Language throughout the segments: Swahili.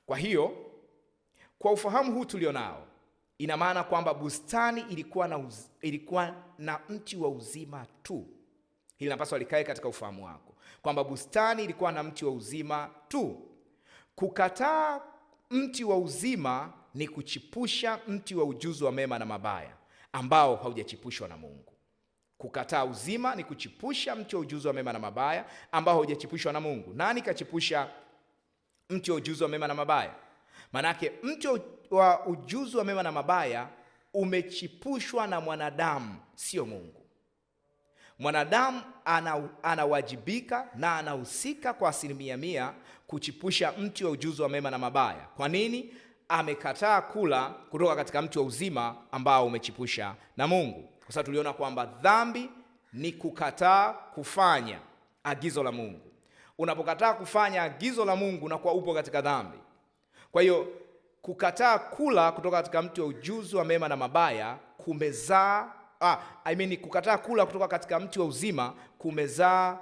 Kwa hiyo, kwa ufahamu huu tulionao, ina maana kwamba bustani ilikuwa na mti wa uzima tu. Hili napaswa likae katika ufahamu wako, kwamba bustani ilikuwa na mti wa uzima tu. Kukataa mti wa uzima ni kuchipusha mti wa ujuzi wa mema na mabaya ambao haujachipushwa na Mungu. Kukataa uzima ni kuchipusha mti wa ujuzi wa mema na mabaya ambao haujachipushwa na Mungu. Nani kachipusha mti wa ujuzi wa mema na mabaya? Manake mti wa ujuzi wa mema na mabaya umechipushwa na mwanadamu, sio Mungu. Mwanadamu anawajibika na anahusika kwa 100% kuchipusha mti wa ujuzi wa mema na mabaya. Kwa nini? Amekataa kula kutoka katika mti wa uzima ambao umechipusha na Mungu. Kwa sababu tuliona kwamba dhambi ni kukataa kufanya agizo la Mungu. Unapokataa kufanya agizo la Mungu unakuwa upo katika dhambi. Kwa hiyo kukataa kula kutoka katika mti wa ujuzi wa mema na mabaya kukataa kula kutoka katika mti wa uzima kumezaa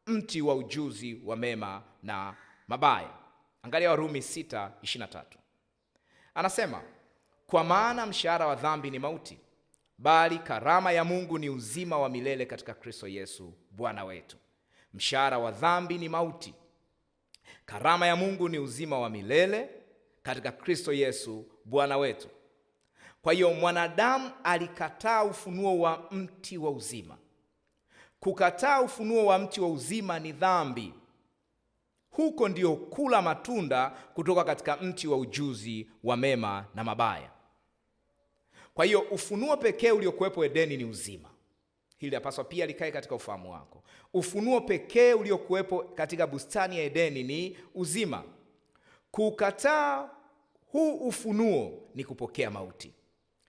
mti wa ujuzi wa mema na mabaya. Angalia Warumi 6:23. Anasema, kwa maana mshahara wa dhambi ni mauti, bali karama ya Mungu ni uzima wa milele katika Kristo Yesu Bwana wetu. Mshahara wa dhambi ni mauti, karama ya Mungu ni uzima wa milele katika Kristo Yesu Bwana wetu. Kwa hiyo mwanadamu alikataa ufunuo wa mti wa uzima. Kukataa ufunuo wa mti wa uzima ni dhambi. Huko ndio kula matunda kutoka katika mti wa ujuzi wa mema na mabaya. Kwa hiyo ufunuo pekee uliokuwepo Edeni ni uzima. Hili yapaswa pia likae katika ufahamu wako. Ufunuo pekee uliokuwepo katika bustani ya Edeni ni uzima. Kukataa huu ufunuo ni kupokea mauti.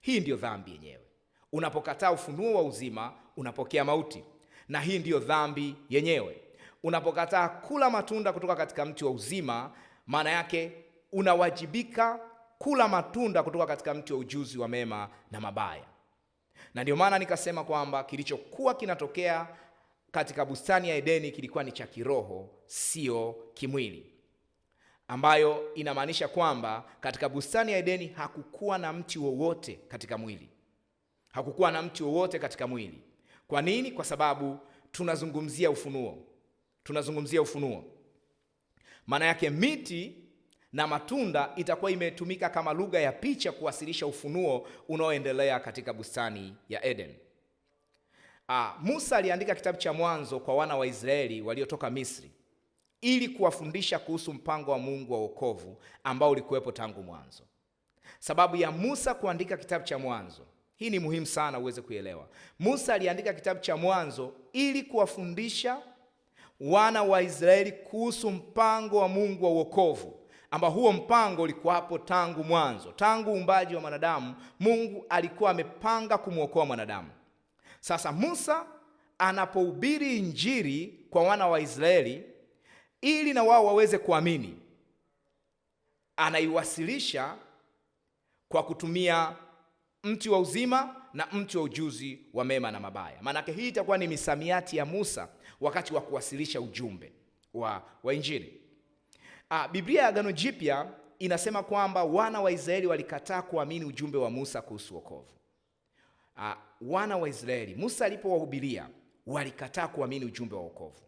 Hii ndiyo dhambi yenyewe. Unapokataa ufunuo wa uzima unapokea mauti, na hii ndiyo dhambi yenyewe. Unapokataa kula matunda kutoka katika mti wa uzima, maana yake unawajibika kula matunda kutoka katika mti wa ujuzi wa mema na mabaya. Na ndio maana nikasema kwamba kilichokuwa kinatokea katika bustani ya Edeni kilikuwa ni cha kiroho, sio kimwili, ambayo inamaanisha kwamba katika bustani ya Edeni hakukuwa na mti wowote katika mwili. Hakukuwa na mti wowote katika mwili. Kwa nini? Kwa sababu tunazungumzia ufunuo. Maana yake miti na matunda itakuwa imetumika kama lugha ya picha kuwasilisha ufunuo unaoendelea katika bustani ya Eden. Musa aliandika kitabu cha Mwanzo kwa wana wa Israeli waliotoka Misri ili kuwafundisha kuhusu mpango wa Mungu wa wokovu ambao ulikuwepo tangu mwanzo. Sababu ya Musa kuandika kitabu cha Mwanzo, hii ni muhimu sana uweze kuelewa. Musa aliandika kitabu cha Mwanzo ili kuwafundisha wana wa Israeli kuhusu mpango wa Mungu wa wokovu, ambao huo mpango ulikuwa hapo tangu mwanzo. Tangu uumbaji wa mwanadamu, Mungu alikuwa amepanga kumwokoa mwanadamu. Sasa Musa anapohubiri Injili kwa wana wa Israeli ili na wao waweze kuamini, anaiwasilisha kwa kutumia mti wa uzima na mti wa ujuzi wa mema na mabaya. Maanake hii itakuwa ni misamiati ya Musa wakati wa kuwasilisha ujumbe wa Injili. Biblia ya Agano Jipya inasema kwamba wana wa Israeli walikataa kuamini ujumbe wa Musa kuhusu wokovu. Wana wa Israeli, Musa alipowahubiria, walikataa kuamini ujumbe wa wokovu.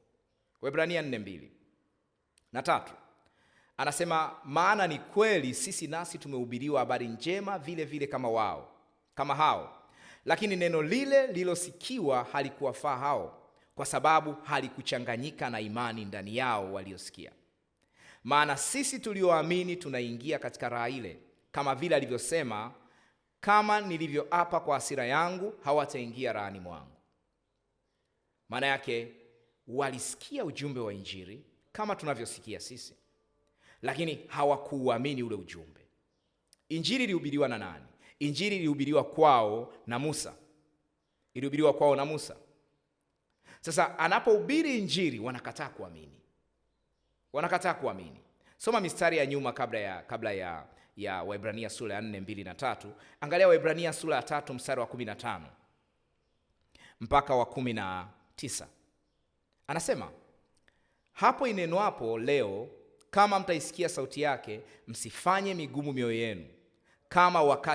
Waebrania 4:2-3 anasema, maana ni kweli sisi nasi tumehubiriwa habari njema vile vile kama hao, lakini neno lile lilosikiwa halikuwafaa hao, kwa sababu halikuchanganyika na imani ndani yao waliosikia. Maana sisi tulioamini tunaingia katika raha ile, kama vile alivyosema, kama nilivyoapa kwa hasira yangu, hawataingia rahani mwangu. Maana yake walisikia ujumbe wa Injili kama tunavyosikia sisi, lakini hawakuuamini ule ujumbe. Injili ilihubiriwa na nani? Injili ilihubiriwa kwao na Musa. Sasa anapohubiri Injili wanakataa kuamini. Soma mistari ya nyuma kabla ya Waebrania sura ya 4:2-3. Angalia Waebrania sura ya 3 mstari wa 15 mpaka wa 19. Anasema, hapo inenwapo leo kama mtaisikia sauti yake, msifanye migumu mioyo yenu kama wakati